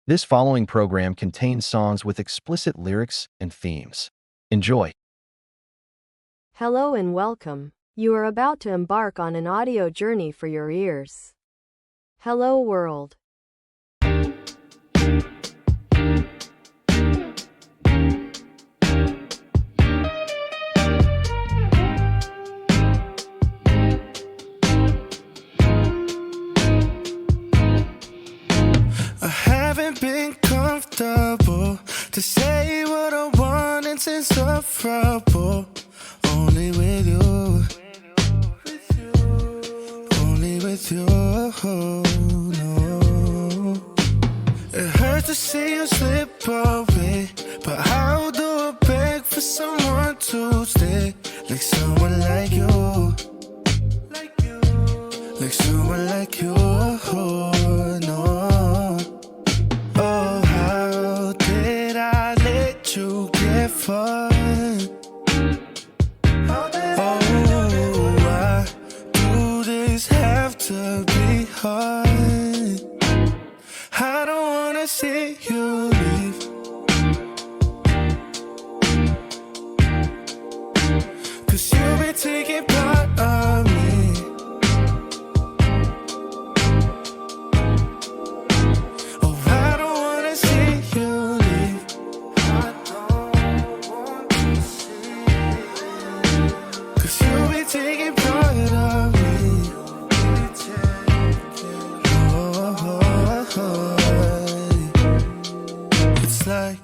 This following program contains songs with explicit lyrics and themes. Enjoy. Hello and welcome. You are about to embark on an audio journey for your ears. Hello world. I haven't been comfortable to say what I want, it's insufferable. Only with you, only with you, no. It hurts to see you slip away, but how do I beg for someone to stay? Like someone like you, like someone like you, no. Oh, how did I let you get far? Oh, why do this have to be hard? I don't wanna see you leave, 'cause you've been taking part of me. Oh, I don't wanna see you leave. I don't want to see, 'cause you've been taking part of me. It's like,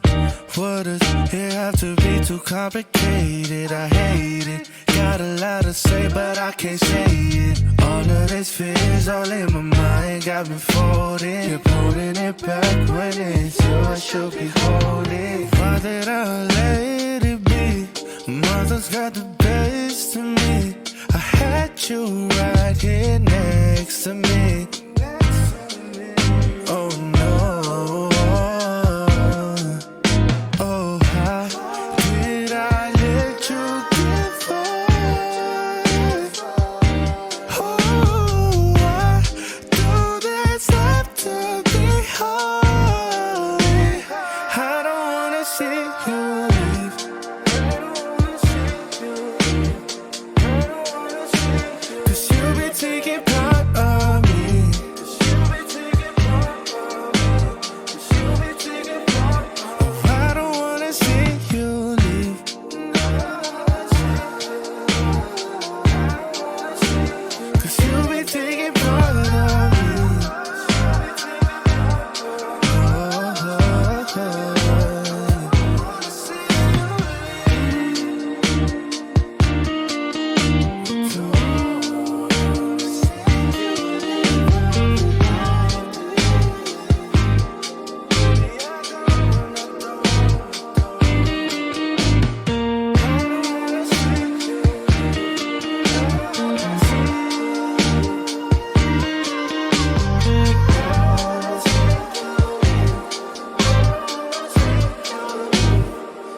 what does it have to be too complicated? I hate it. Got a lot to say, but I can't say it. All of this fear's all in my mind, got me folding. You're pulling it back when it's you I should be holding. Why did I let it be? Mother's got the best of me. I had you right here next to me. Oh no. Oh, how did I let you give up? Oh, why do this have to be hard? I don't wanna see you leave. Cause you've been taking part of me. Oh, I don't wanna see you leave. Cause you've been taking part of me.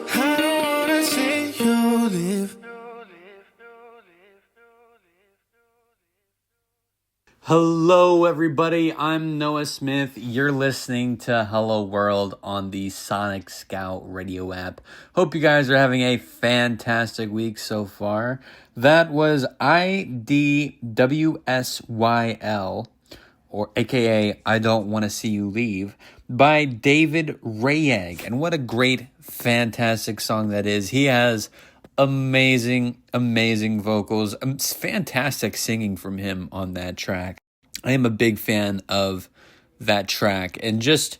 I don't wanna see you leave. Hello, everybody. I'm Noah Smith. You're listening to Hello World on the Sonic Scout radio app. Hope you guys are having a fantastic week so far. That was IDWSYL, or AKA I Don't Want to See You Leave, by David Rayeg. And what a great, fantastic song that is. He has amazing vocals. It's fantastic singing from him on that track. I am a big fan of that track, and just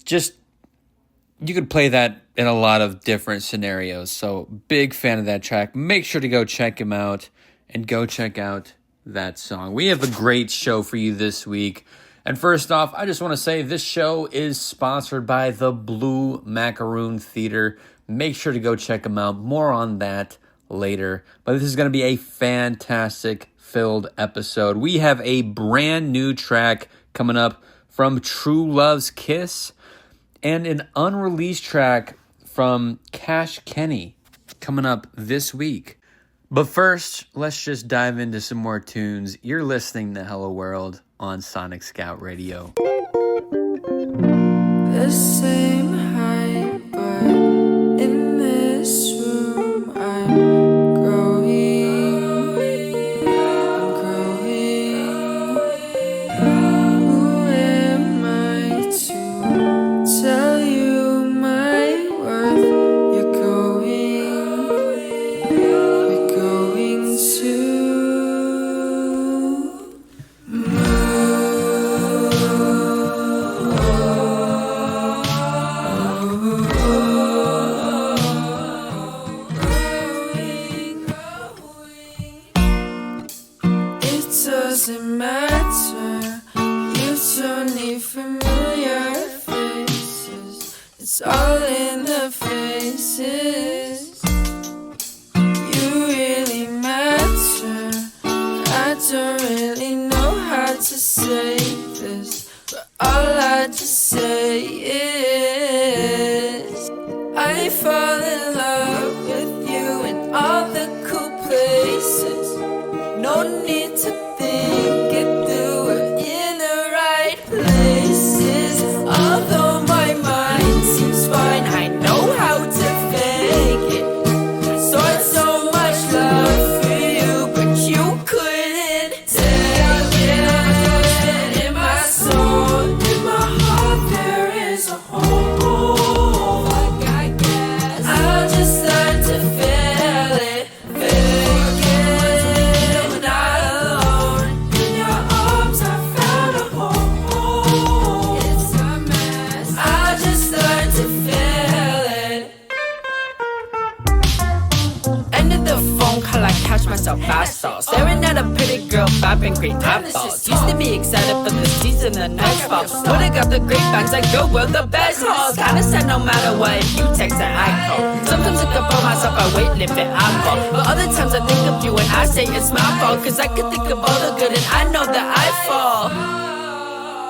you could play that in a lot of different scenarios. So big fan of that track. Make sure to go check him out and go check out that song. We have a great show for you this week. And first off, I just want to say this show is sponsored by the Blue Macaroon Theater. Make sure to go check them out. More on that later. But this is going to be a fantastic filled episode. We have a brand new track coming up from True Love's Kiss and an unreleased track from Cash Kenny coming up this week. But first, let's just dive into some more tunes. You're listening to Hello World on Sonic Scout Radio. all in the faces. You really matter. I don't really know how to say this, but all I just say is I fall in love with you in all the cool places. No need to think it through, we're in the right places. Although my mind seems fine, I know how to fake it. So it's so much love for you, but you couldn't take it. In my soul, in my heart, there is a hole. Like I guess I'll just learn to feel it, fake it. I'm not alone. In your arms, I found a home. It's a mess. I'll just learn to feel it. Ended the phone call, I catch myself fast off. Staring at a pretty girl, bopping great eyeballs. Used to be excited for the season, the night fall. Would've got the great bangs, like go where the best halls. Kinda said no matter what, if you text and I call. Sometimes I think about myself, I wait, lift it, I fall. But other times I think of you and I say it's my fault. Cause I can think of all the good and I know that I fall.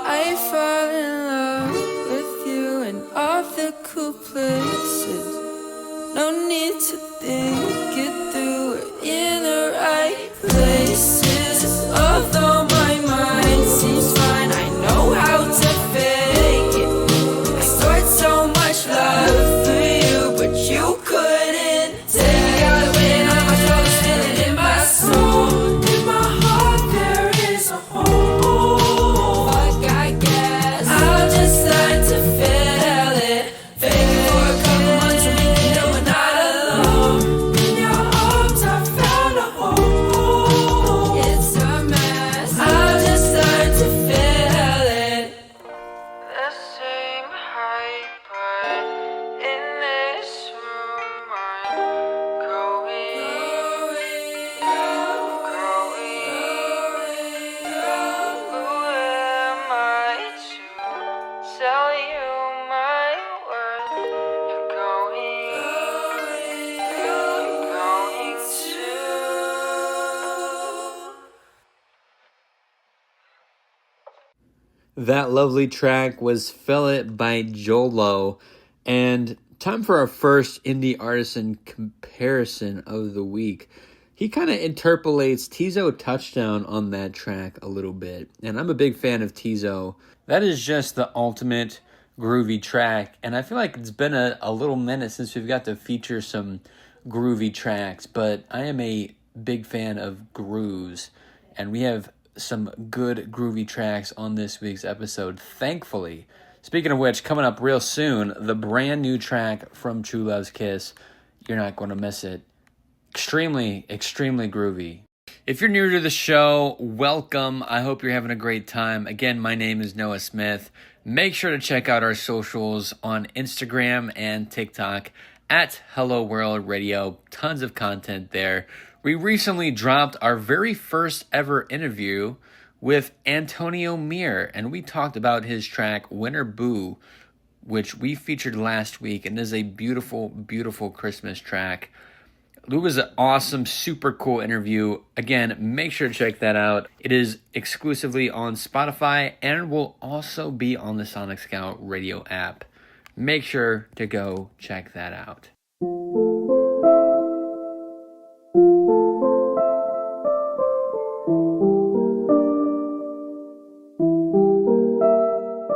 I fall in love with you in all the cool places. No need to think it through, we're in the right places. Although my mind seems fine, I know how to fake it. I stored so much love for you, but you couldn't take it. When I'm always feeling in my soul, in my heart there is a hole. Like I guess I'll just learn to feel it, fake it for a couple months and we can know we're not alone. In your arms I found a home. It's a mess. I'll just learn to feel it. The same height, but in this room I'm growing. Who am I to tell you my worth? You're going to. That lovely track was Feel It by Jolo. And time for our first indie artisan comparison of the week. He kind of interpolates Tizo Touchdown on that track a little bit. And I'm a big fan of Tizo. That is just the ultimate groovy track. And I feel like it's been a little minute since we've got to feature some groovy tracks. But I am a big fan of grooves. And we have some good groovy tracks on this week's episode, thankfully. Speaking of which, coming up real soon, the brand new track from True Love's Kiss. You're not going to miss it. Extremely, extremely groovy. If you're new to the show, welcome. I hope you're having a great time. Again, my name is Noah Smith. Make sure to check out our socials on Instagram and TikTok at Hello World Radio. Tons of content there. We recently dropped our very first ever interview with Antonio Mir, and we talked about his track Winter Boo, which we featured last week, and is a beautiful, beautiful Christmas track. It was an awesome, super cool interview. Again, make sure to check that out. It is exclusively on Spotify and will also be on the Sonic Scout radio app. Make sure to go check that out.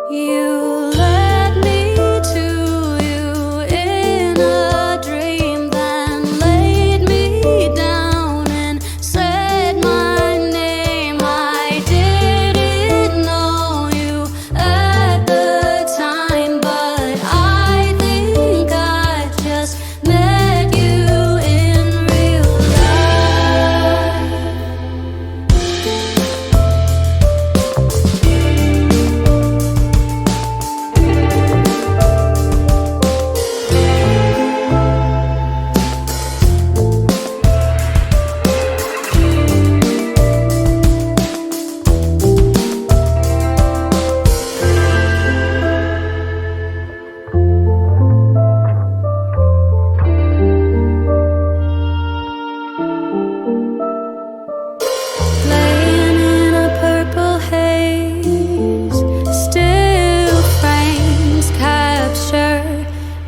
You led me to you in a dream, then laid me down and said my name. I didn't know you at the time, but I think I just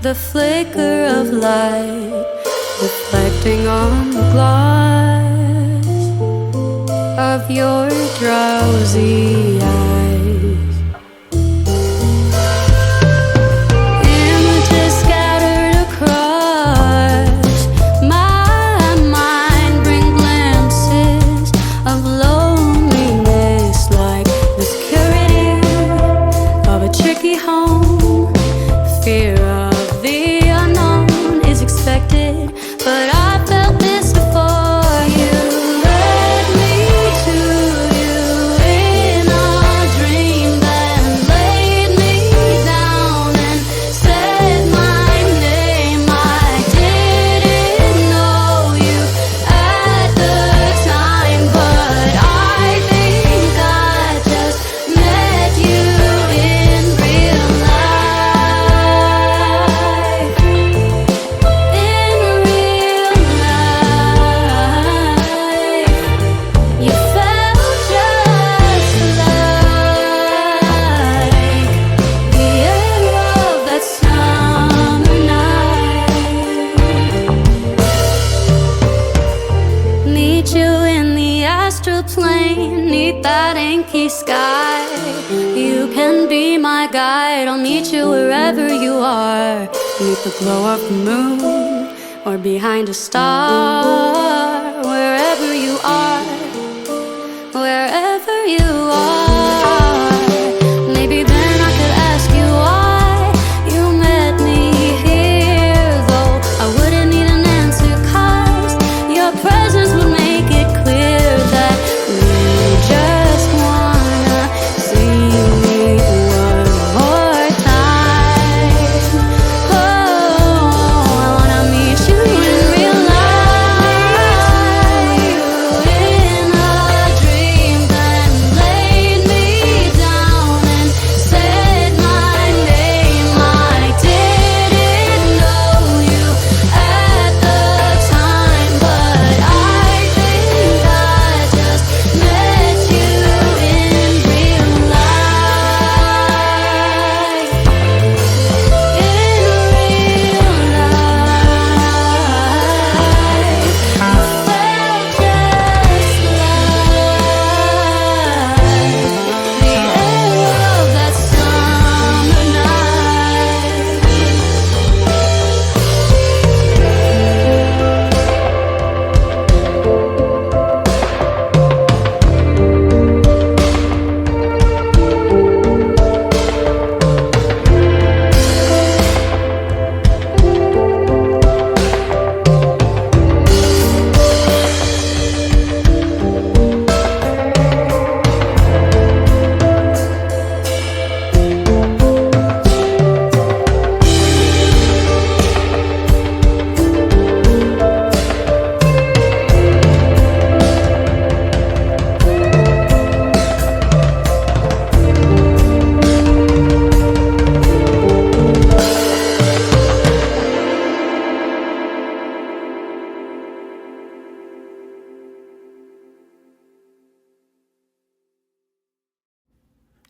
the flicker of light reflecting on the glass of your drowsy eyes. Images scattered across my mind bring glimpses of loneliness, like the security of a tricky home. Fear of the unknown is expected, but I felt this before. You led me to you in a dream, then laid me down and said my name. I didn't know you at the time, but I think I just met you in real life. In real life, you felt just like the air of that summer night. Meet you in the astral plane, neath that inky sky. You can be my guide, I'll meet you wherever you are. Beneath the glow of the moon, or behind a star. Wherever you are, wherever you are. Maybe then I could ask you why you met me here, though I wouldn't need an answer, 'cause your presence would make it clear that you just wanna see me one more time. Oh, I wanna meet you in real life. In a dream, then laid me down and said my name. I didn't know you at the time, but I think I just met you in real life. In real life, you felt just like the air of that summer night.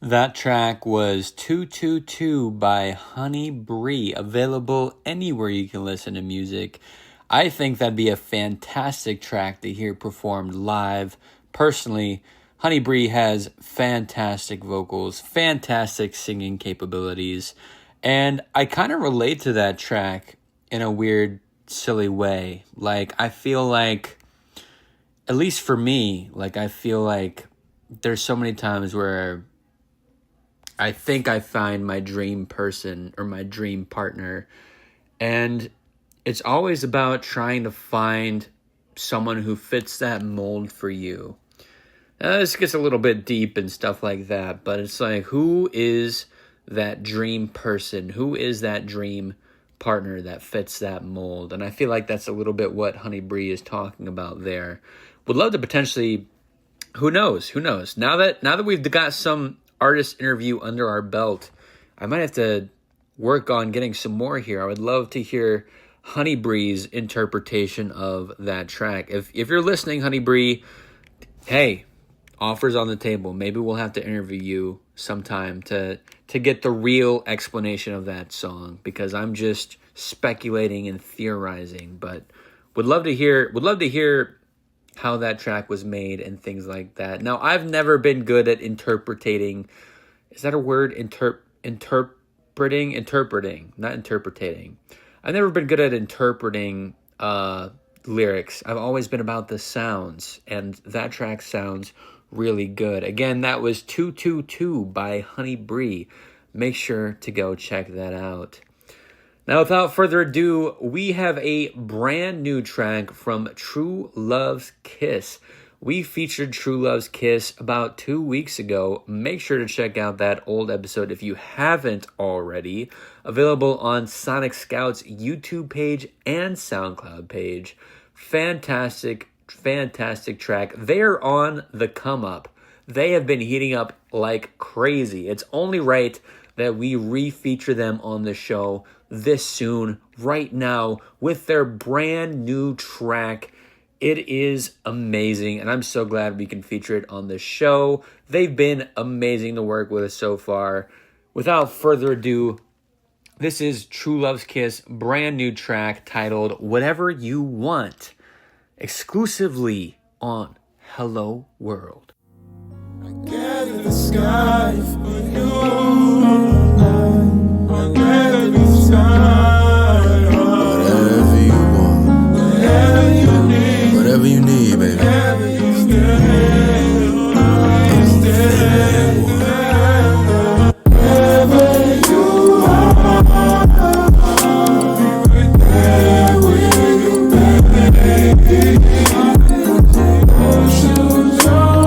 That track was 222 by Honey Bree, available anywhere you can listen to music. I think that'd be a fantastic track to hear performed live. Personally, Honey Bree has fantastic vocals, fantastic singing capabilities, and I kind of relate to that track in a weird, silly way. Like, I feel like, at least for me, like, I feel like there's so many times where I think I find my dream person or my dream partner, and it's always about trying to find someone who fits that mold for you. Now, this gets a little bit deep and stuff like that, but it's like, who is that dream person? Who is that dream partner that fits that mold? And I feel like that's a little bit what Honey Bree is talking about there. Would love to potentially, who knows? Now that we've got some artist interview under our belt, I might have to work on getting some more here. I would love to hear Honey Bree's interpretation of that track. If you're listening, Honey Bree, hey, offers on the table. Maybe we'll have to interview you sometime to get the real explanation of that song, because I'm just speculating and theorizing, but would love to hear how that track was made and things like that. Now, I've never been good at interpreting. Is that a word? Interpreting, not interpreting. I've never been good at interpreting lyrics. I've always been about the sounds, and that track sounds really good. Again, that was 222 by Honey Bree. Make sure to go check that out. Now, without further ado, we have a brand new track from True Love's Kiss. We featured True Love's Kiss about 2 weeks ago. Make sure to check out that old episode if you haven't already. Available on Sonic Scout's YouTube page and SoundCloud page. Fantastic track. They're on the come up. They have been heating up like crazy. It's only right that we re-feature them on the show this soon, right now, with their brand new track. It is amazing, and I'm so glad we can feature it on the show. They've been amazing to work with so far. Without further ado, this is True Love's Kiss, brand new track titled Whatever You Want, exclusively on Hello World. I gather the sky for you. I gather the sky. Whatever you want, whatever you need, whatever you need, baby. Whatever you stay, wherever you are, right there with you, baby. Oceans are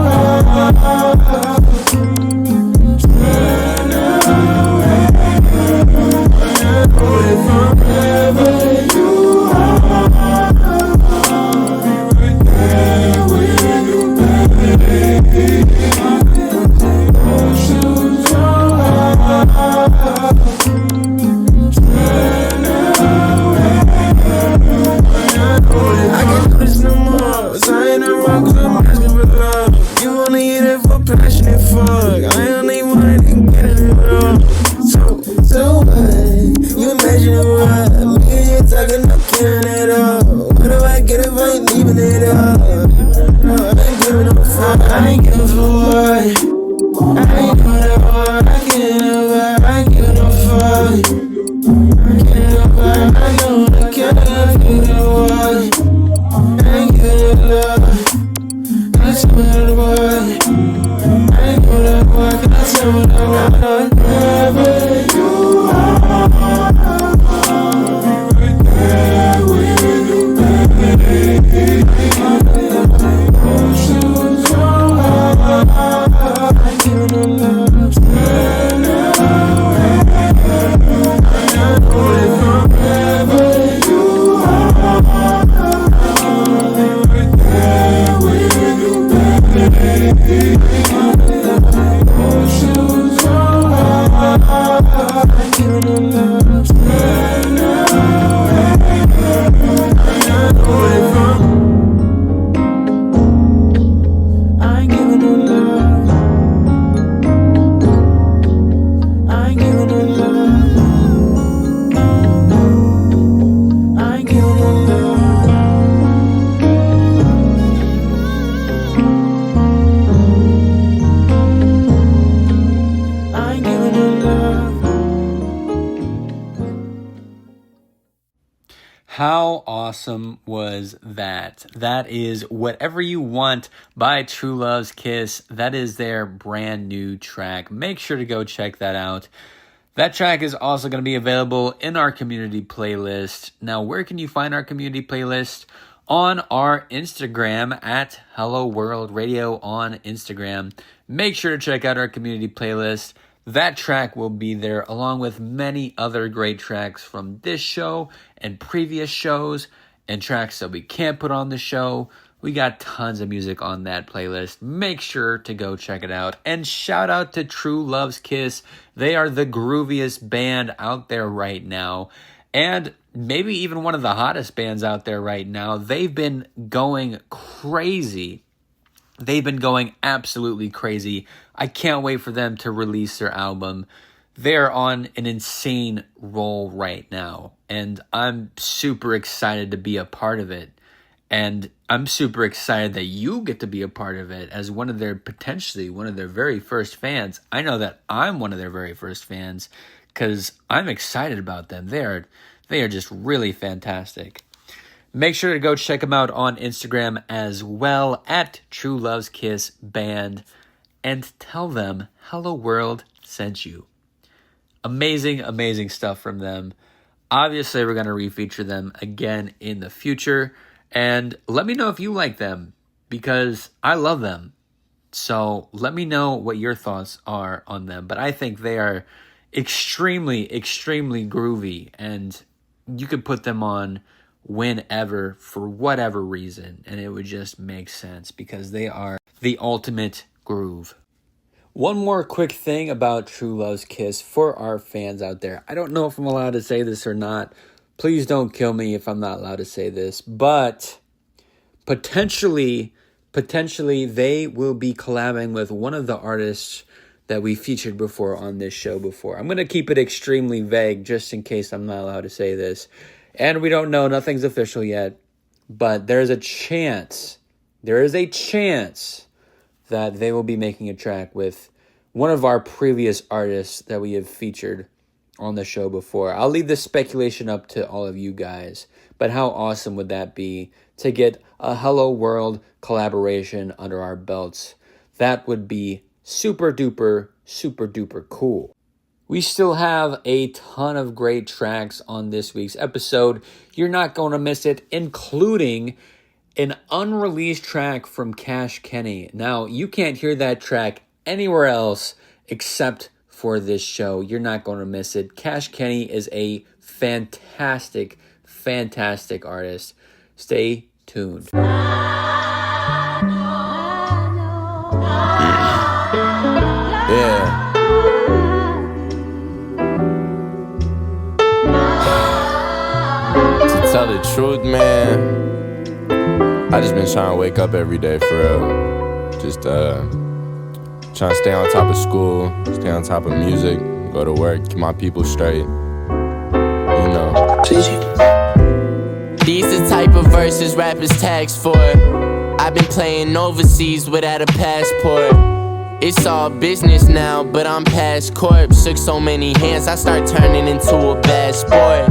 How awesome was that? That is Whatever You Want by True Love's Kiss. That is their brand new track. Make sure to go check that out. That track is also going to be available in our community playlist. Now, where can you find our community playlist? On our Instagram at Hello World Radio on Instagram. Make sure to check out our community playlist. That track will be there along with many other great tracks from this show and previous shows and tracks that we can't put on the show. We got tons of music on that playlist. Make sure to go check it out. And shout out to True Love's Kiss. They are the grooviest band out there right now. And maybe even one of the hottest bands out there right now. They've been going crazy They've been going absolutely crazy. I can't wait for them to release their album. They're on an insane roll right now, and I'm super excited to be a part of it. And I'm super excited that you get to be a part of it as potentially one of their very first fans. I know that I'm one of their very first fans because I'm excited about them. They are just really fantastic. Make sure to go check them out on Instagram as well at True Love's Kiss Band and tell them Hello World sent you. Amazing, amazing stuff from them. Obviously, we're going to refeature them again in the future. And let me know if you like them, because I love them. So let me know what your thoughts are on them. But I think they are extremely, extremely groovy. And you could put them on whenever, for whatever reason. And it would just make sense, because they are the ultimate groove. One more quick thing about True Love's Kiss for our fans out there. I don't know if I'm allowed to say this or not. Please don't kill me if I'm not allowed to say this. But potentially they will be collabing with one of the artists that we featured before on this show before. I'm going to keep it extremely vague just in case I'm not allowed to say this. And we don't know. Nothing's official yet. But there is a chance that they will be making a track with one of our previous artists that we have featured on the show before. I'll leave this speculation up to all of you guys, but how awesome would that be to get a Hello World collaboration under our belts? That would be super duper cool. We still have a ton of great tracks on this week's episode. You're not going to miss it, including an unreleased track from Cash Kenny. Now, you can't hear that track anywhere else except for this show. You're not going to miss it. Cash Kenny is a fantastic artist. Stay tuned. Yeah. To tell the truth, man, I just been trying to wake up every day for real. Just trying to stay on top of school, stay on top of music, go to work, keep my people straight. You know. These the type of verses rappers tags for. I've been playing overseas without a passport. It's all business now, but I'm past corp. Shook so many hands, I start turning into a bad sport.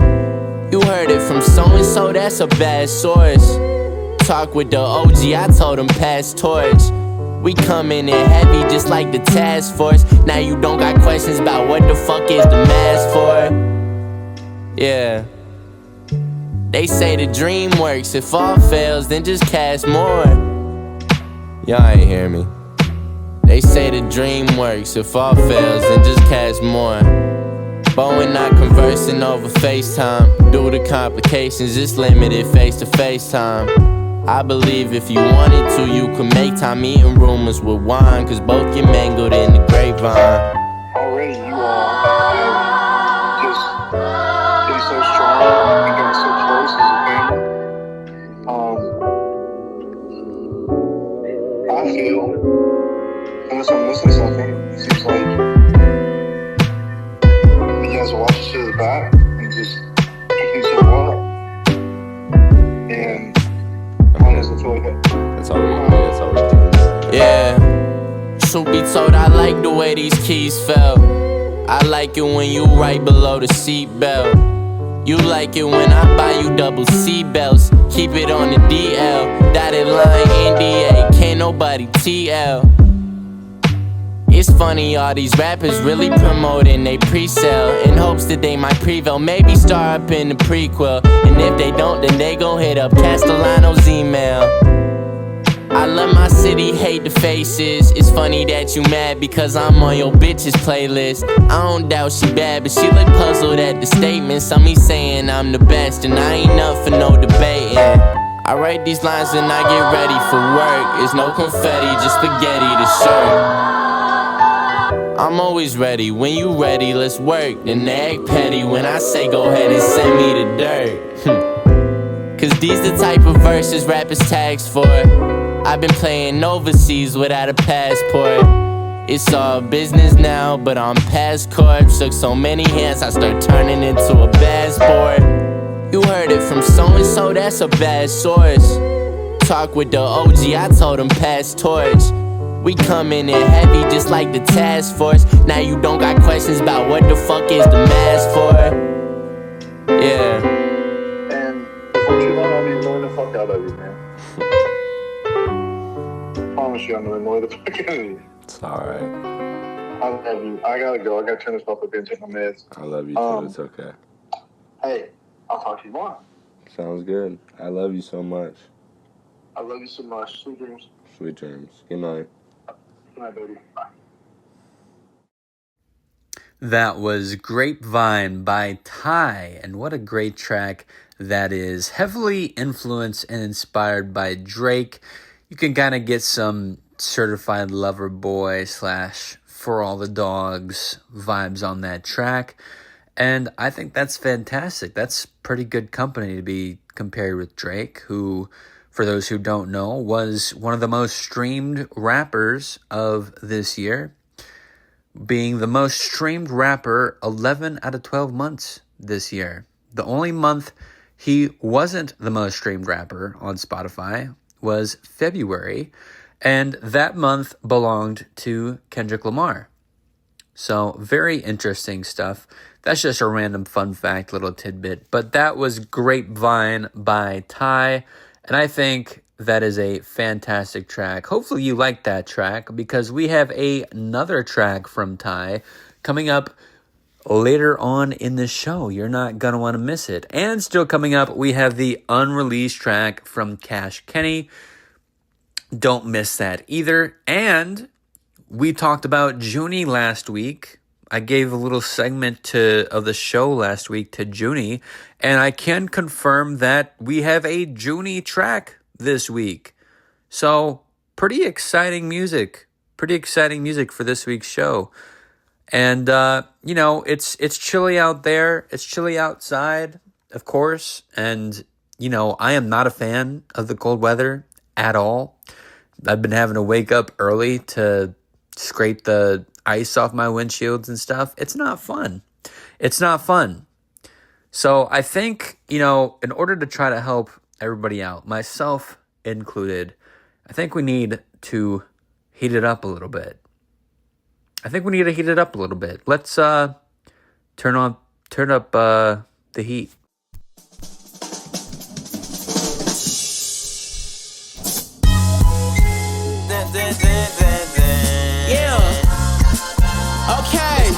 You heard it from so-and-so, that's a bad source. Talk with the OG, I told him pass torch. We coming in heavy just like the task force. Now you don't got questions about what the fuck is the mask for. Yeah. They say the dream works, if all fails then just cast more. Y'all ain't hear me. They say the dream works, if all fails then just cast more. Bo and not conversing over FaceTime. Due to complications, it's limited face-to-face time. I believe if you wanted to, you could make time eating rumors with wine, cause both get mangled in the grapevine. Already you all have just been so strong and gotten so close as a family. I feel, unless I'm missing something, it seems like you guys watch each other back and just keep so hard. And That's all we do. Yeah. Truth be told, I like the way these keys felt. I like it when you right below the seatbelt. You like it when I buy you double seatbelts. Keep it on the DL. Dotted line NDA. Can't nobody TL. It's funny, all these rappers really promoting they pre-sale in hopes that they might prevail, maybe star up in the prequel. And if they don't, then they gon' hit up Castellano's email. I love my city, hate the faces. It's funny that you mad because I'm on your bitch's playlist. I don't doubt she bad, but she look puzzled at the statement. Some me saying I'm the best, and I ain't up for no debating. I write these lines and I get ready for work. It's no confetti, just spaghetti to shirt. I'm always ready, when you ready, let's work. Then they act petty when I say go ahead and send me the dirt. Cause these the type of verses rappers tags for. I've been playing overseas without a passport. It's all business now, but I'm past court. Shook so many hands, I start turning into a bad sport. You heard it from so-and-so, that's a bad source. Talk with the OG, I told him pass torch. We coming in heavy just like the task force. Now you don't got questions about what the fuck is the mask for. Yeah. And what you want, I'll be annoying the fuck out of you, man. Promise you, I'm gonna annoy the fuck out of you. It's alright. I love you. I gotta go. I gotta turn this off a bit and take my meds. I love you too. It's okay. Hey, I'll talk to you tomorrow. Sounds good. I love you so much. I love you so much. Sweet dreams. Sweet dreams. Good night. Good night, baby. Bye. That was Grapevine by Ty, and what a great track that is. Heavily influenced and inspired by Drake. You can kind of get some Certified Lover Boy / For All the Dogs vibes on that track, and I think that's fantastic. That's pretty good company to be compared with Drake, who, for those who don't know, was one of the most streamed rappers of this year, being the most streamed rapper 11 out of 12 months this year. The only month he wasn't the most streamed rapper on Spotify was February, and that month belonged to Kendrick Lamar. So, very interesting stuff. That's just a random fun fact, little tidbit. But that was Grapevine by Ty, and I think that is a fantastic track. Hopefully you like that track, because we have another track from Ty coming up later on in the show. You're not going to want to miss it. And still coming up, we have the unreleased track from Cash Kenny. Don't miss that either. And we talked about Junie last week. I gave a little segment of the show last week to Junie, and I can confirm that we have a Junie track this week. So, pretty exciting music for this week's show. And, it's chilly out there. It's chilly outside, of course. And, I am not a fan of the cold weather at all. I've been having to wake up early to scrape the ice off my windshields and stuff. It's not fun. So I think, in order to try to help everybody out, myself included, I think we need to heat it up a little bit. Let's turn up the heat. Yeah. Okay.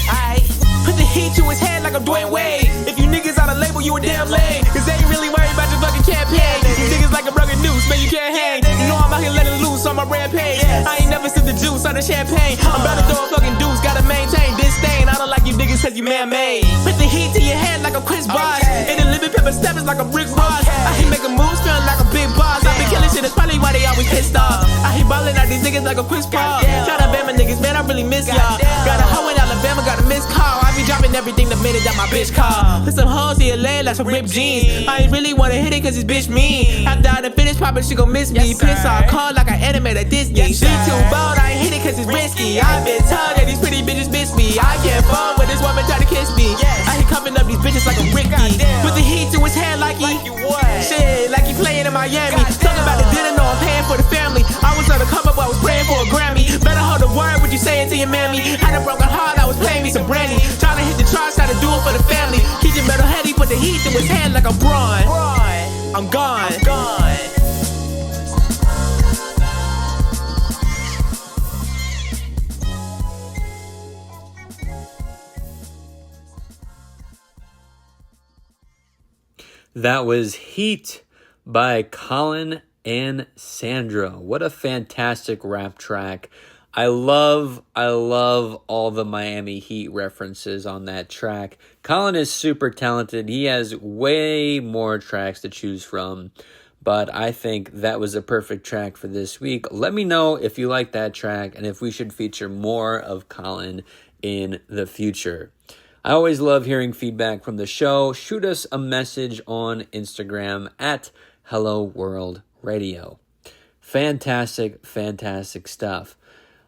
Alright. Put the heat to his head like I'm Dwayne Wade. If you niggas out of label, you a damn lame. Cause they ain't really worried about your fucking campaign. You niggas like a rugged noose, man, you can't hang. You know I'm out here letting loose on my rampage. I ain't never sipped the juice on the champagne. I'm about to throw a fucking deuce, gotta maintain this stain. I don't like you niggas cause you man-made. Put the heat to your head like a Chris Bosh. And the living pepper steppers like a Rick Ross. I hate making moves, feeling like a big boss. I been killing shit, that's probably why they always pissed off. I hate ballin' out these niggas like a Chris Paul. Shout out Bama niggas, man, I really miss y'all. Got a hoe in Alabama, got a missed call. I be dropping everything the minute that my bitch call. Put some hoes in your leg like some ripped jeans. I ain't really wanna hit it cause this bitch mean. After I done finish poppin', she gon' miss me. Piss off, call like an anime at Disney. She too bold, I ain't hit it cause it's risky. I been told that these pretty bitches miss me. I can't fall when this woman try to kiss me. I ain't cuffing up these bitches like a Ricky. Put the heat to his head like he shit, like he playing in Miami. Talking about the dinner, no, I'm paying for the family. I was on the come up, I was praying for a Grammy. Better hold the word, what you saying to your mammy. Had a broken heart, I was playing me some brandy. Trying to hit the charts, try to do it for the family. Keep your metal heavy, put the heat to his head like a brawn. I'm gone. That was Heat by Colin and Sandra. What a fantastic rap track. I love all the Miami Heat references on that track. Colin is super talented. He has way more tracks to choose from, but I think that was a perfect track for this week. Let me know if you like that track and if we should feature more of Colin in the future. I always love hearing feedback from the show. Shoot us a message on Instagram at Hello World Radio. Fantastic, fantastic stuff.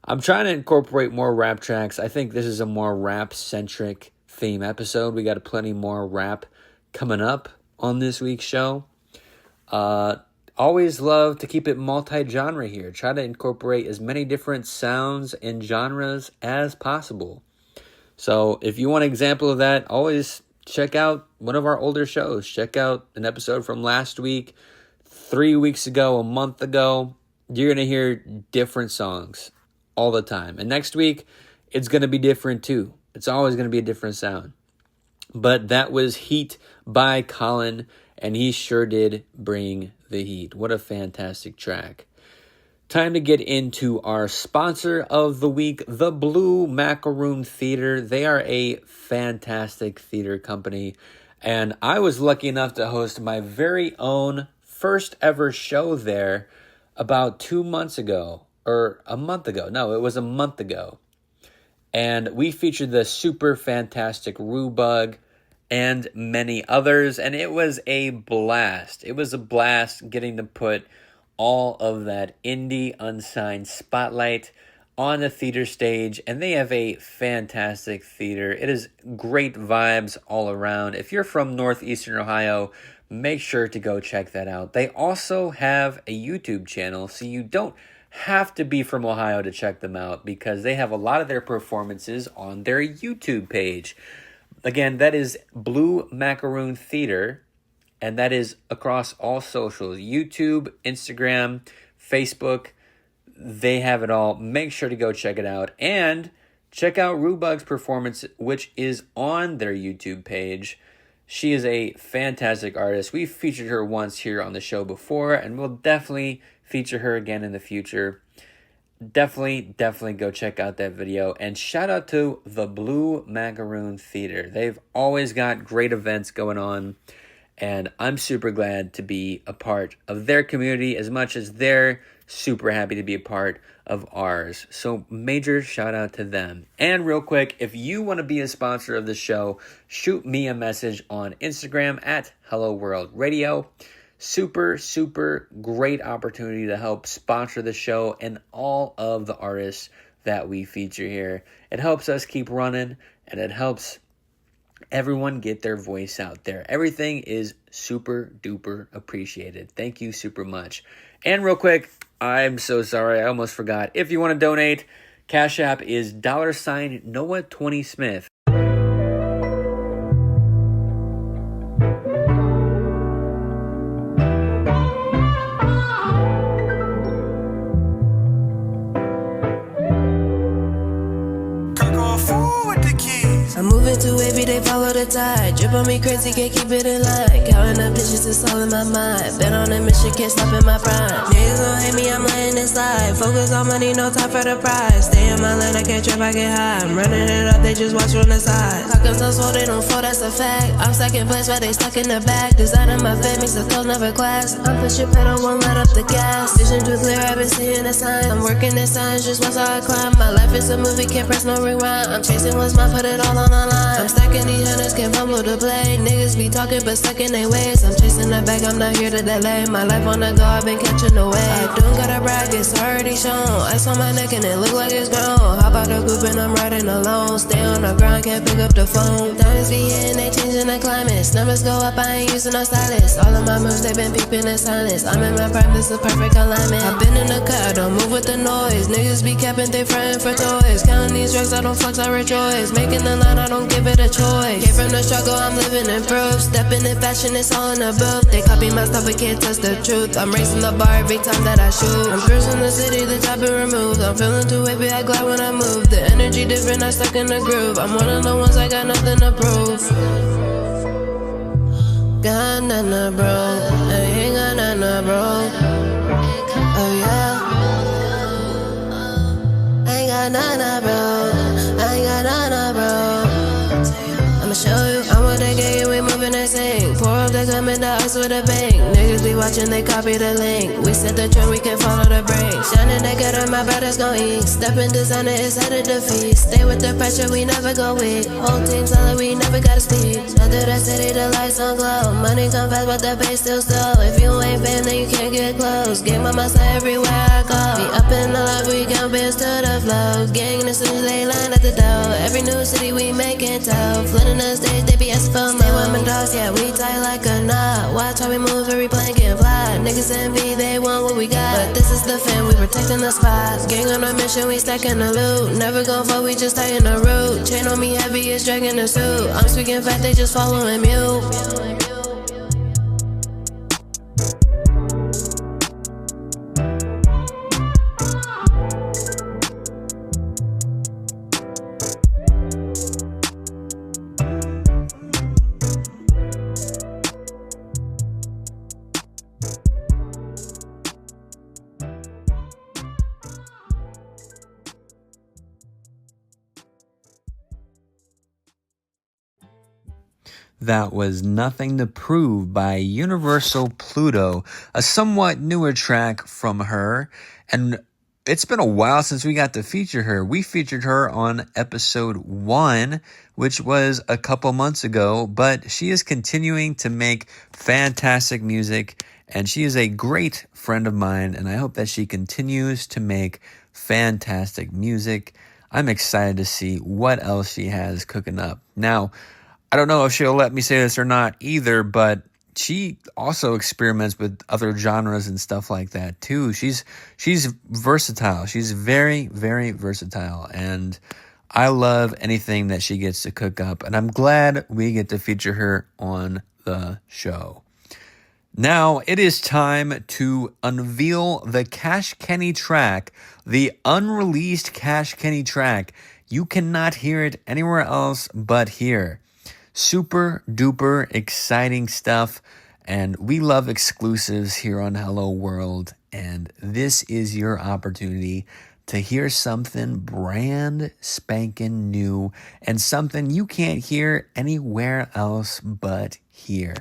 I'm trying to incorporate more rap tracks. I think this is a more rap-centric theme episode. We got plenty more rap coming up on this week's show. Always love to keep it multi-genre here. Try to incorporate as many different sounds and genres as possible. So if you want an example of that, always check out one of our older shows. Check out an episode from last week, 3 weeks ago, a month ago. You're going to hear different songs all the time. And next week, it's going to be different too. It's always going to be a different sound. But that was Heat by Colin, and he sure did bring the heat. What a fantastic track. Time to get into our sponsor of the week, the Blue Macaroon Theater. They are a fantastic theater company, and I was lucky enough to host my very own first ever show there about 2 months ago, or a month ago. No, it was a month ago. And we featured the super fantastic Rubug and many others, and it was a blast. It was a blast getting to put all of that indie unsigned spotlight on the theater stage, and they have a fantastic theater. It is great vibes all around. If you're from Northeastern Ohio, make sure to go check that out. They also have a YouTube channel, so you don't have to be from Ohio to check them out, because they have a lot of their performances on their YouTube page. Again, that is Blue Macaroon Theater, and that is across all socials, YouTube, Instagram, Facebook. They have it all. Make sure to go check it out. And check out Rubug's performance, which is on their YouTube page. She is a fantastic artist. We've featured her once here on the show before, and we'll definitely feature her again in the future. Definitely go check out that video. And shout out to the Blue Macaroon Theater. They've always got great events going on, and I'm super glad to be a part of their community as much as they're super happy to be a part of ours. So major shout out to them. And real quick, if you want to be a sponsor of the show, shoot me a message on Instagram at Hello World Radio. Super great opportunity to help sponsor the show and all of the artists that we feature here. It helps us keep running, and it helps everyone get their voice out there. Everything is super duper appreciated. Thank you super much. And real quick, I'm so sorry, I almost forgot. If you want to donate, Cash App is $ Noah 20 Smith. I'm moving too wavy, they follow the tide. Drip on me crazy, can't keep it in line. Counting up digits, it's all in my mind. Been on a mission, can't stop in my prime. Niggas gon' hate me, I'm laying inside. Focus on money, no time for the prize. Stay in my lane, I can't trip, I get high. I'm running it up, they just watch from the side. Cock up so slow, they don't fall, that's a fact. I'm second place, but they stuck in the back. Designing my fit, makes the clothes never class. I'm pushing pedal, won't let up the gas. Vision too clear, I've been seeing the signs. I'm working the signs, just watch how I climb. My life is a movie, can't press no rewind. I'm chasing what's mine, put it all on the line. I'm stacking these hundreds, can't fumble the play. Niggas be talking but stuck in their ways. I'm chasing the bag, I'm not here to delay. My life on the go, I've been catching the wave. I don't gotta brag, it's already shown. Ice on my neck and it look like it's grown. Hop out the group and I'm riding alone. Stay on the ground, can't pick up the phone. Diamonds be hitting, they changing the climates. Numbers go up, I ain't using no stylist. All of my moves, they been peeping in silence. I'm in my prime, this is perfect alignment. I've been in the cut, I don't move with the noise. Niggas be capping, they frontin' for toys. Counting these drugs, I don't flex, I rejoice. Making the line, I don't give it a choice. Came from the struggle, I'm living in proof. Stepping in fashion, it's all in the booth. They copy my stuff, but can't touch the truth. I'm racing the bar every time that I shoot. I'm cruising the city, the top been removed. I'm feeling too wavy, I glide when I move. The energy different, I stuck in the groove. I'm one of the ones, I got nothing to prove. Got nothing to prove. I ain't got nothing to prove. Oh yeah. I ain't got nothing to prove. I ain't got nothing to prove. I'm I'ma show you. I'm with the gang and we moving and sing. Pour up the gum in the ice with a bang. Niggas be watching, they copy the link. We set the trend, we can follow the break. Shining together, my brothers gon' eat. Stepping designer is headed to feast. Stay with the pressure, we never go weak. Whole team solid, we never gotta speak. Shout to the city, the lights on glow. Money come fast, but the pace still slow. If you ain't fam, then you can't get close. Game on my side everywhere I go. We up in the life, we count bills to the flow. Gang as soon as they line at the door. Every new city we making tough. Flooding the stage, they be asking for more. Stay with my dogs, yeah, we tight like a knot. Watch how we move, every plane get fly. Niggas envy, they want what we got. But this is the fam, we protecting the spots. Gang on a mission, we stacking the loot. Never gon' fall, we just tighten the root. Chain on me heavy, it's dragging the suit. I'm speaking fast, they just following mute. That was Nothing to Prove by Universal Pluto, a somewhat newer track from her. And it's been a while since we got to feature her. We featured her on episode 1, which was a couple months ago, but she is continuing to make fantastic music, and she is a great friend of mine, and I hope that she continues to make fantastic music. I'm excited to see what else she has cooking up. Now, I don't know if she'll let me say this or not either, but she also experiments with other genres and stuff like that too. She's versatile. She's very, very versatile, and I love anything that she gets to cook up, and I'm glad we get to feature her on the show. Now it is time to unveil the Cash Kenny track, the unreleased Cash Kenny track. You cannot hear it anywhere else but here. Super duper exciting stuff, and we love exclusives here on Hello World, and this is your opportunity to hear something brand spanking new and something you can't hear anywhere else but here.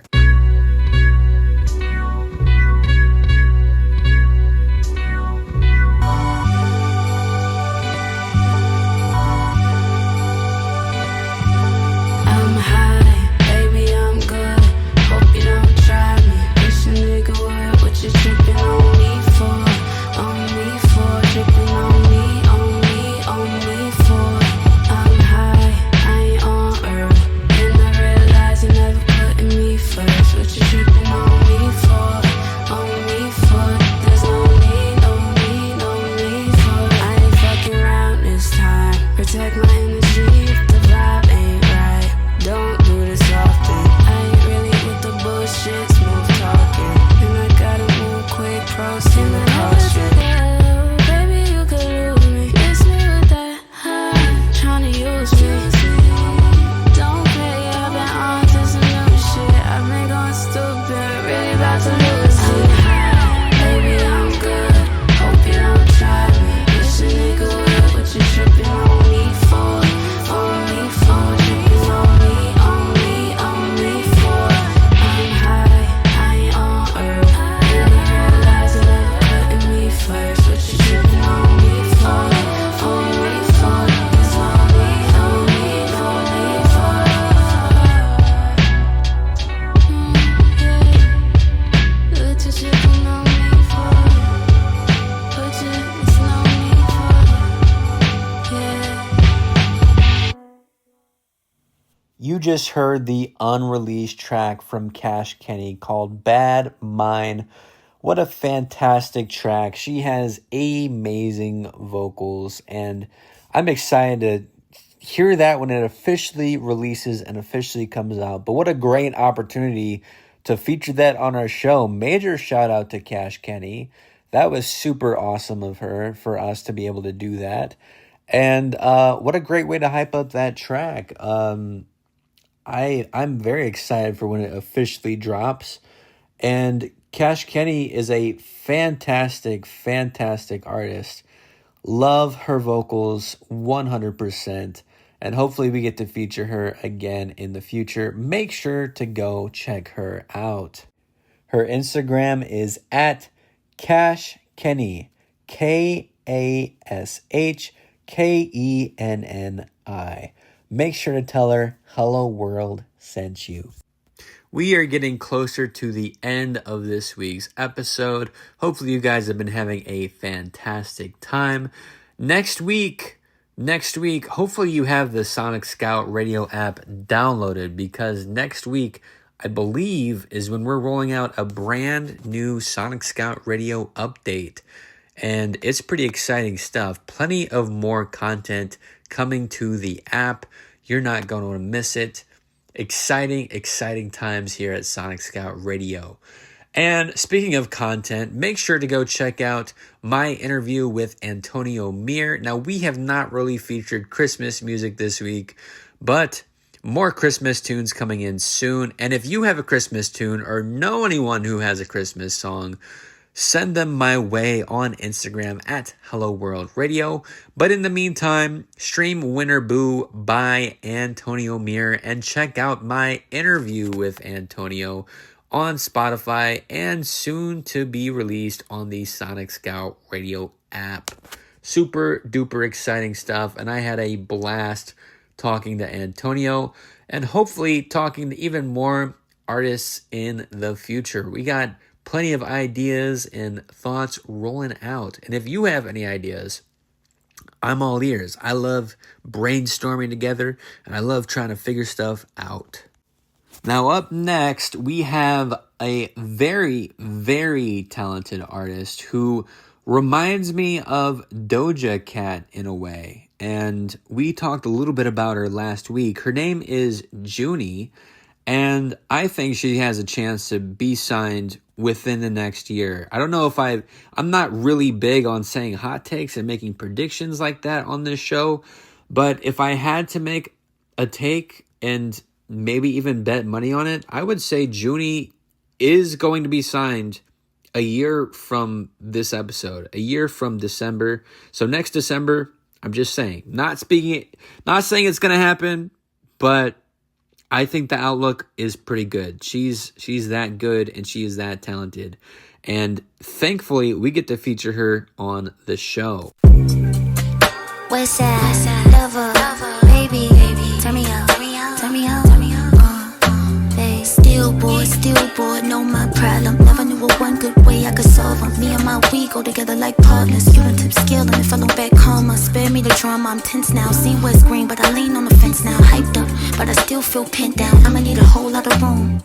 You just heard the unreleased track from Cash Kenny called Bad Mine. What a fantastic track. She has amazing vocals, and I'm excited to hear that when it officially releases and officially comes out. But what a great opportunity to feature that on our show. Major shout out to Cash Kenny. That was super awesome of her for us to be able to do that. And what a great way to hype up that track. I'm very excited for when it officially drops. And Cash Kenny is a fantastic, fantastic artist. Love her vocals 100%. and hopefully we get to feature her again in the future. Make sure to go check her out. Her Instagram is at Cash Kenny, KASHKENNI. Make sure to tell her Hello World sent you. We are getting closer to the end of this week's episode. Hopefully you guys have been having a fantastic time. Next week, hopefully you have the Sonic Scout Radio app downloaded, because next week, I believe, is when we're rolling out a brand new Sonic Scout Radio update. And it's pretty exciting stuff. Plenty of more content coming to the app. You're not going to want to miss it. Exciting times here at Sonic Scout Radio. And speaking of content, make sure to go check out my interview with Antonio Mir. Now, we have not really featured Christmas music this week, but more Christmas tunes coming in soon. And if you have a Christmas tune or know anyone who has a Christmas song, send them my way on Instagram at Hello World Radio. But in the meantime, stream Winter Boo by Antonio Mir and check out my interview with Antonio on Spotify and soon to be released on the Sonic Scout Radio app. Super duper exciting stuff, and I had a blast talking to Antonio and hopefully talking to even more artists in the future. We got plenty of ideas and thoughts rolling out. And if you have any ideas, I'm all ears. I love brainstorming together, and I love trying to figure stuff out. Now, up next, we have a very, very talented artist who reminds me of Doja Cat in a way. And we talked a little bit about her last week. Her name is Junie, and I think she has a chance to be signed within the next year. I don't know if I'm not really big on saying hot takes and making predictions like that on this show, but if I had to make a take and maybe even bet money on it, I would say Junie is going to be signed a year from this episode, a year from December. So next December, I'm just saying, not saying it's going to happen, but I think the outlook is pretty good. She's that good and she is that talented. And thankfully, we get to feature her on the show. Westside, lover, baby, turn me out, babe. Still bored, know my problem. Never knew a one good way I could solve them. Me and my we go together like partners. You done tip skill and if I look back karma. Spare me the drama, I'm tense now. Seen what's green, but I lean on the fence now. Hyped up, but I still feel pinned down. I'ma need a whole lot of room.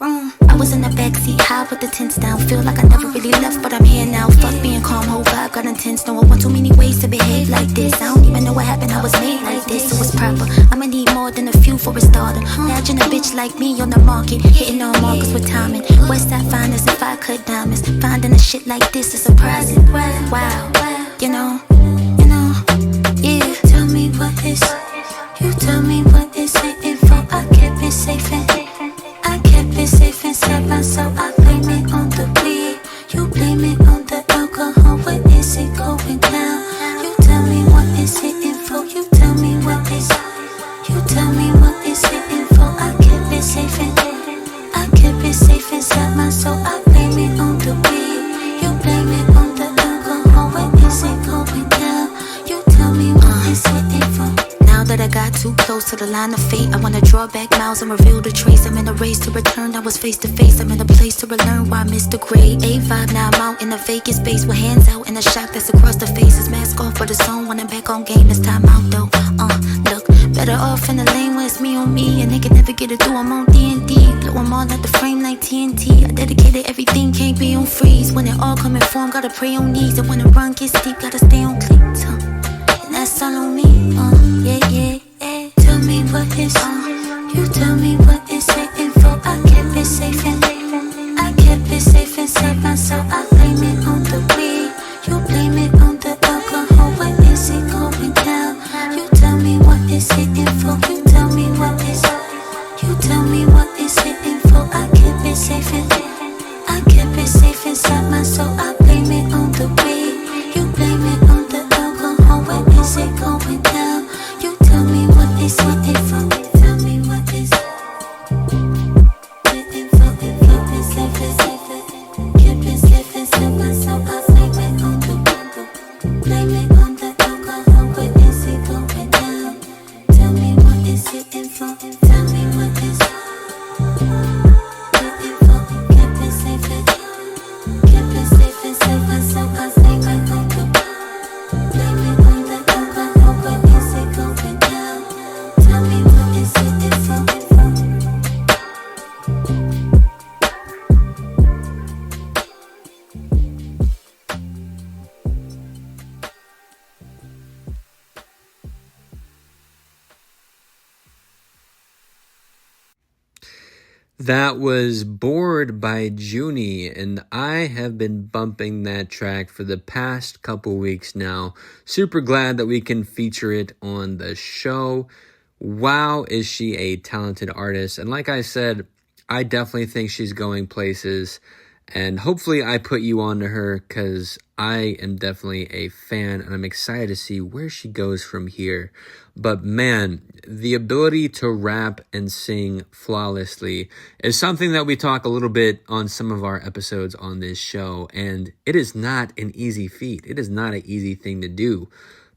I was in the backseat, high with the tents down. Feel like I never really left, but I'm here now. Fuck being calm, whole vibe got intense. No, I want too many ways to behave like this. I don't even know what happened, I was made like this. So it's proper, I'ma need more than a few for a starter. Imagine a bitch like me on the market, hitting all markers with timing. Westside finest, if I cut diamonds. Finding a shit like this is surprising. Wow, you know, yeah. Tell me what is, you tell me what is it info. I kept it safe inside myself. I blame it on the weed, you blame it on the alcohol. Where is it going now? You tell me what is it info. You tell me what is, you tell me what is it info. I kept it safe inside my soul. I blame it on the weed, you blame it on the alcohol. Where is it going now? You tell me what is it info. Now that I got too close to the line of fate, I wanna draw back miles and reveal the trace. I'm in a race to return, I was face to face. I'm in a place to relearn why I missed the grade. A5, now I'm out in a vacant space with hands out and a shock that's across the faces. Mask off for the zone, when I'm back on game, it's time out though. Look, better off in the lane where it's me on me, and they can never get it through. I'm on D&D, blow them all at the frame like TNT. I dedicated everything, can't be on freeze. When it all come in form, gotta pray on knees. And when the run gets deep, gotta stay on cleats. And that's all on me. Yeah. Tell me what is, you tell me what is it info. I kept it safe inside myself. I blame it on the weed, you blame it on the alcohol. Where is it going now? You tell me what is it info. You tell me what is, you tell me what is it info. I kept it safe inside my soul. I blame it on the weed, you blame it on the alcohol. Where is it going now? You tell me what is it info. That was Bored by Junie, and I have been bumping that track for the past couple weeks now. Super glad that we can feature it on the show. Wow, is she a talented artist. And like I said, I definitely think she's going places. And hopefully I put you on to her because I am definitely a fan and I'm excited to see where she goes from here. But man, the ability to rap and sing flawlessly is something that we talk a little bit on some of our episodes on this show. And it is not an easy feat. It is not an easy thing to do.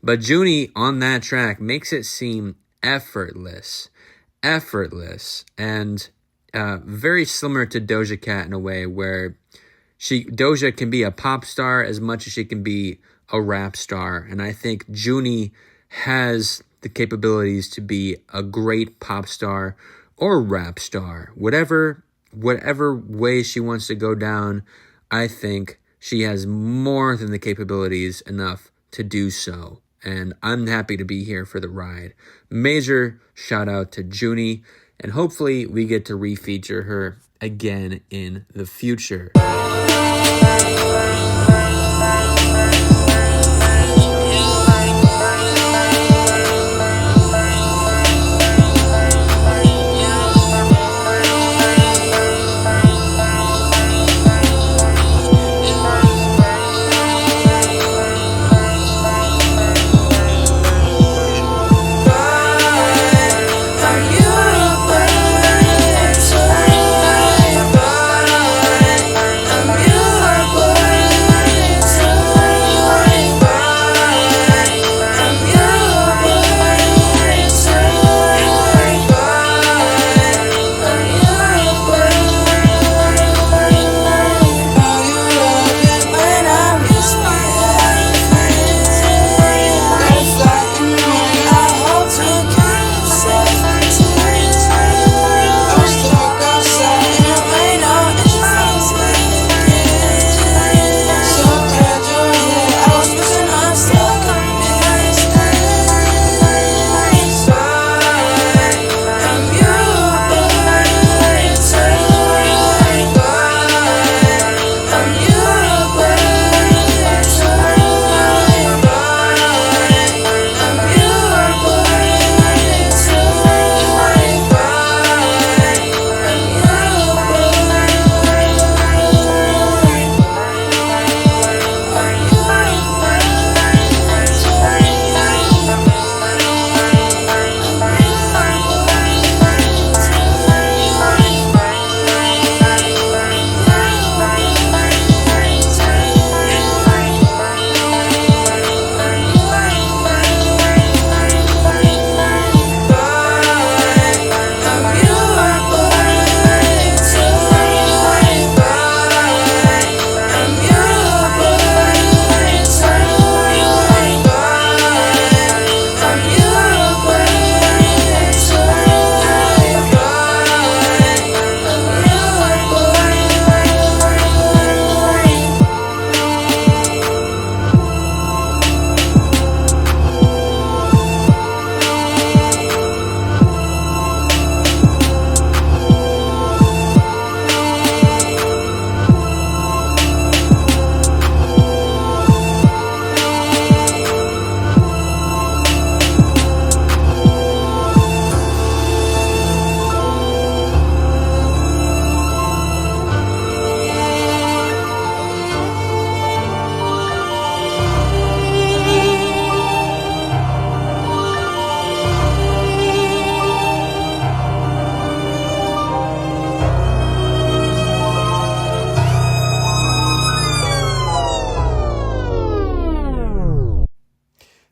But Junie on that track makes it seem effortless, and very similar to Doja Cat in a way where Doja can be a pop star as much as she can be a rap star. And I think Junie has the capabilities to be a great pop star or rap star. Whatever way she wants to go down, I think she has more than the capabilities enough to do so. And I'm happy to be here for the ride. Major shout out to Junie, and hopefully we get to refeature her again in the future.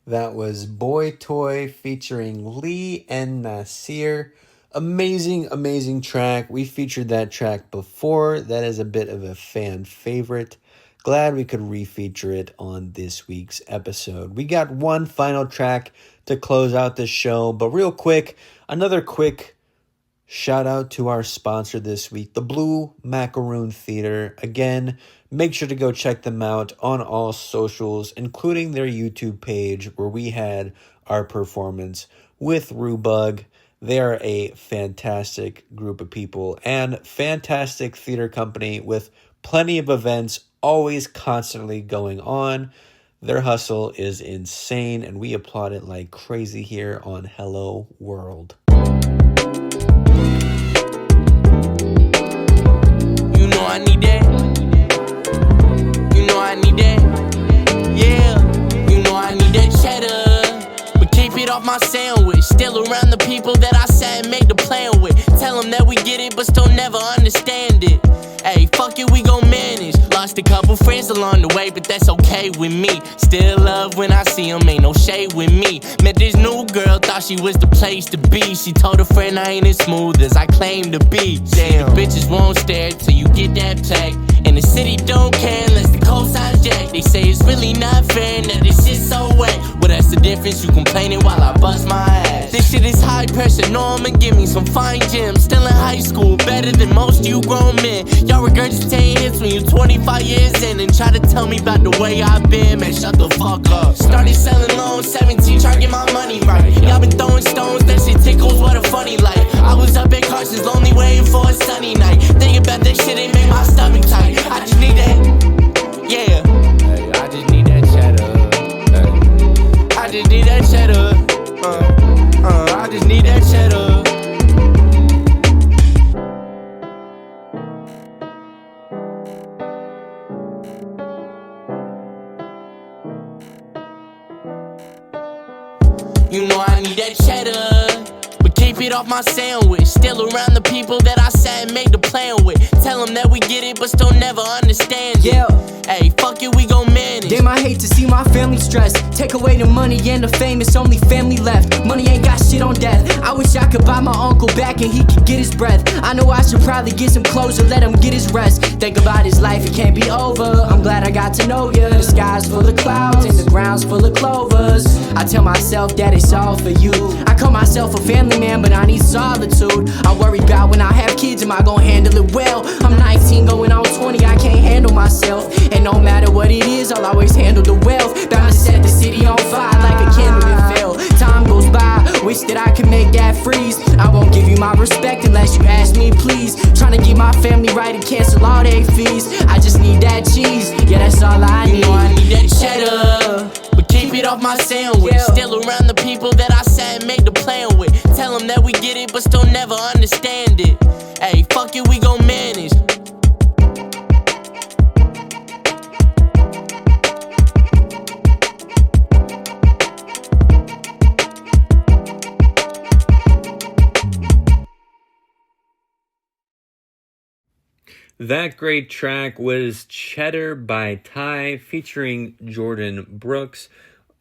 That was Boy Toy featuring Lee and Nasir. Amazing, amazing track. We featured that track before. That is a bit of a fan favorite. Glad we could refeature it on this week's episode. We got one final track to close out this show, but real quick, another quick shout out to our sponsor this week, the Blue Macaroon Theater. Again, make sure to go check them out on all socials, including their YouTube page where we had our performance with Rubug. They are a fantastic group of people and fantastic theater company with plenty of events always constantly going on. Their hustle is insane, and we applaud it like crazy here on Hello World. You know I need that. You know I need that. Yeah, you know I need that cheddar. But keep it off my sandwich. Still around the people that I sat and made the plan with. Tell them that we get it, but still never understand it. Hey, fuck it, we gon' manage. Lost a couple friends along the way, but that's okay with me. Still love when I see them, ain't no shade with me. Met this new girl, thought she was the place to be. She told a friend I ain't as smooth as I claim to be. Damn, the bitches won't stare till you get that check. And the city don't care unless the cosigns jack. They say it's really not fair and that this shit so wet. Well, that's the difference, you complaining while I bust my ass. This shit is high pressure, know I'ma give me some fine gems. Still in high school, better than most you grown men. Y'all regurgitate hits when you 25 years in and try to tell me about the way I've been. Man, shut the fuck up. Started selling loans, 17, trying to get my money right. Y'all been throwing stones, that shit tickles, what a funny light. I was up at Carson's, lonely waiting for a sunny night. Thinking about that shit, it made my stomach tight. I just need that, yeah. Hey, I just need that cheddar. Hey. I just need that cheddar. I just need that cheddar. You know I need that cheddar. But keep it off my sandwich. Still around the people that I sat and made the plan with. Tell them that we get it, but still never understand it. Yeah. Hey, fuck it, we gon' manage. Damn, I hate to see my family stressed. Take away the money and the fame, it's only family left. Money ain't got shit on death. I wish I could buy my uncle back and he could get his breath. I know I should probably get some closure, let him get his rest. Think about his life, it can't be over. I'm glad I got to know ya. The sky's full of clouds and the ground's full of clovers. I tell myself that it's all for you. I call myself a family man, but I need solitude. I worry about when I have kids, am I gon' handle it well? I'm 19 going on 20, I can't handle myself. And no matter what it is, I'll always handle the wealth. Bound to set the city on fire like a candle that fell. Time goes by, wish that I could make that freeze. I won't give you my respect unless you ask me, please. Trying to keep my family right and cancel all their fees. I just need that cheese, yeah, that's all I need. You know I need that cheddar. But keep it off my sandwich. Yeah. Still around the people that I sat and made the plan with. Tell them that we get it, but still never understand it. Hey, fuck it, we gon' manage. That great track was Cheddar by Ty featuring Jordan Brooks.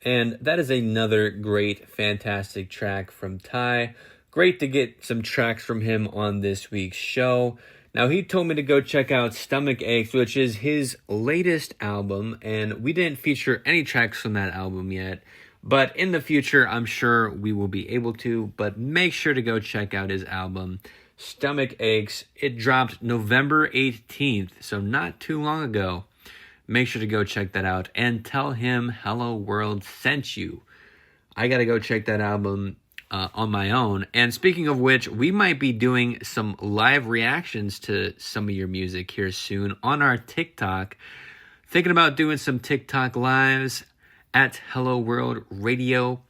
And that is another great, fantastic track from Ty. Great to get some tracks from him on this week's show. Now, he told me to go check out Stomach Aches, which is his latest album. And we didn't feature any tracks from that album yet. But in the future, I'm sure we will be able to. But make sure to go check out his album, Stomach Aches. It dropped November 18th, so not too long ago. Make sure to go check that out and tell him Hello World sent you. I got to go check that album on my own. And speaking of which, we might be doing some live reactions to some of your music here soon on our TikTok. Thinking about doing some TikTok lives at Hello World Radio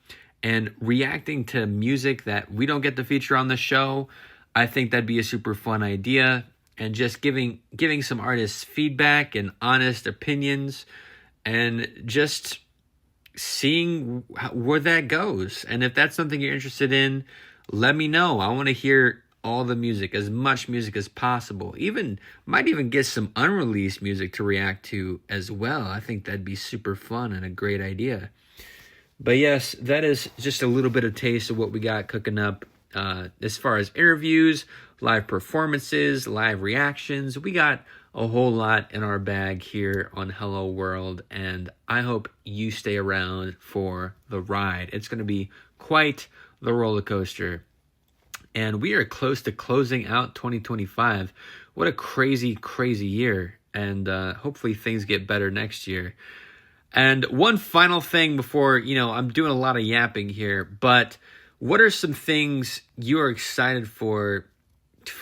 and reacting to music that we don't get to feature on the show. I think that'd be a super fun idea, and just giving some artists feedback and honest opinions, and just seeing where that goes. And if that's something you're interested in, let me know. I want to hear all the music, as much music as possible. Might even get some unreleased music to react to as well. I think that'd be super fun and a great idea. But yes, that is just a little bit of taste of what we got cooking up. As far as interviews, live performances, live reactions, we got a whole lot in our bag here on Hello World, and I hope you stay around for the ride. It's going to be quite the roller coaster, and we are close to closing out 2025. What a crazy, crazy year, and hopefully things get better next year. And one final thing before, I'm doing a lot of yapping here, but what are some things you are excited for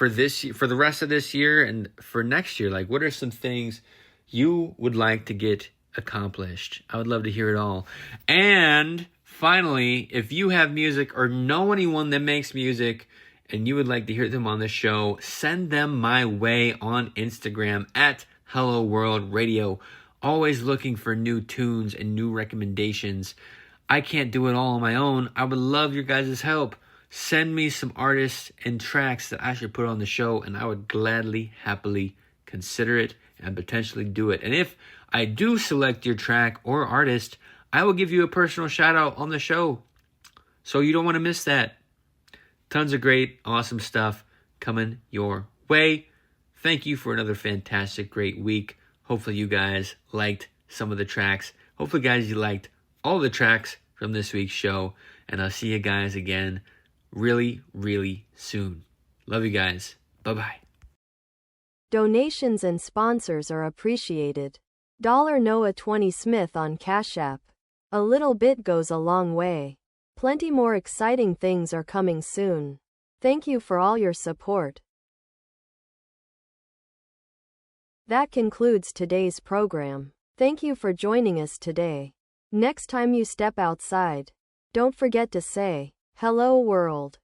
this for the rest of this year and for next year? Like, what are some things you would like to get accomplished? I would love to hear it all. And finally, if you have music or know anyone that makes music and you would like to hear them on the show, send them my way on Instagram at Hello World Radio. Always looking for new tunes and new recommendations. I can't do it all on my own. I would love your guys' help. Send me some artists and tracks that I should put on the show, and I would gladly, happily consider it and potentially do it. And if I do select your track or artist, I will give you a personal shout out on the show. So you don't want to miss that. Tons of great, awesome stuff coming your way. Thank you for another fantastic, great week. Hopefully you guys liked some of the tracks. Hopefully, guys, you liked all the tracks from this week's show. And I'll see you guys again really, really soon. Love you guys. Bye-bye. Donations and sponsors are appreciated. $Noah20 Smith on Cash App. A little bit goes a long way. Plenty more exciting things are coming soon. Thank you for all your support. That concludes today's program. Thank you for joining us today. Next time you step outside, don't forget to say, "Hello world."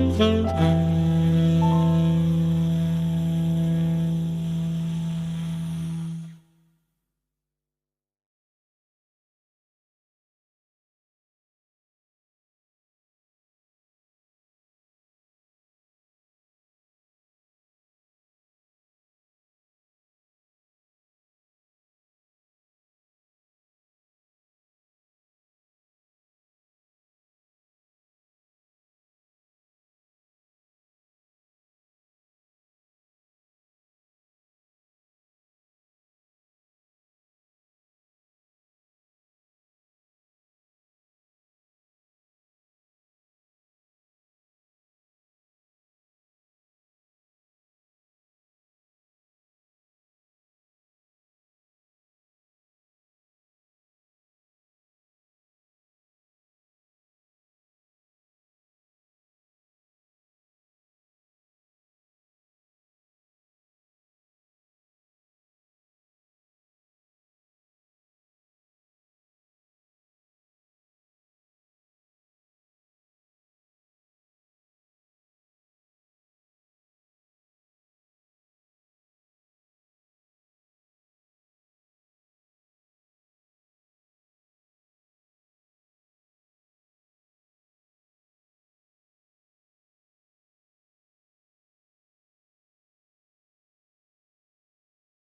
Mm-hmm.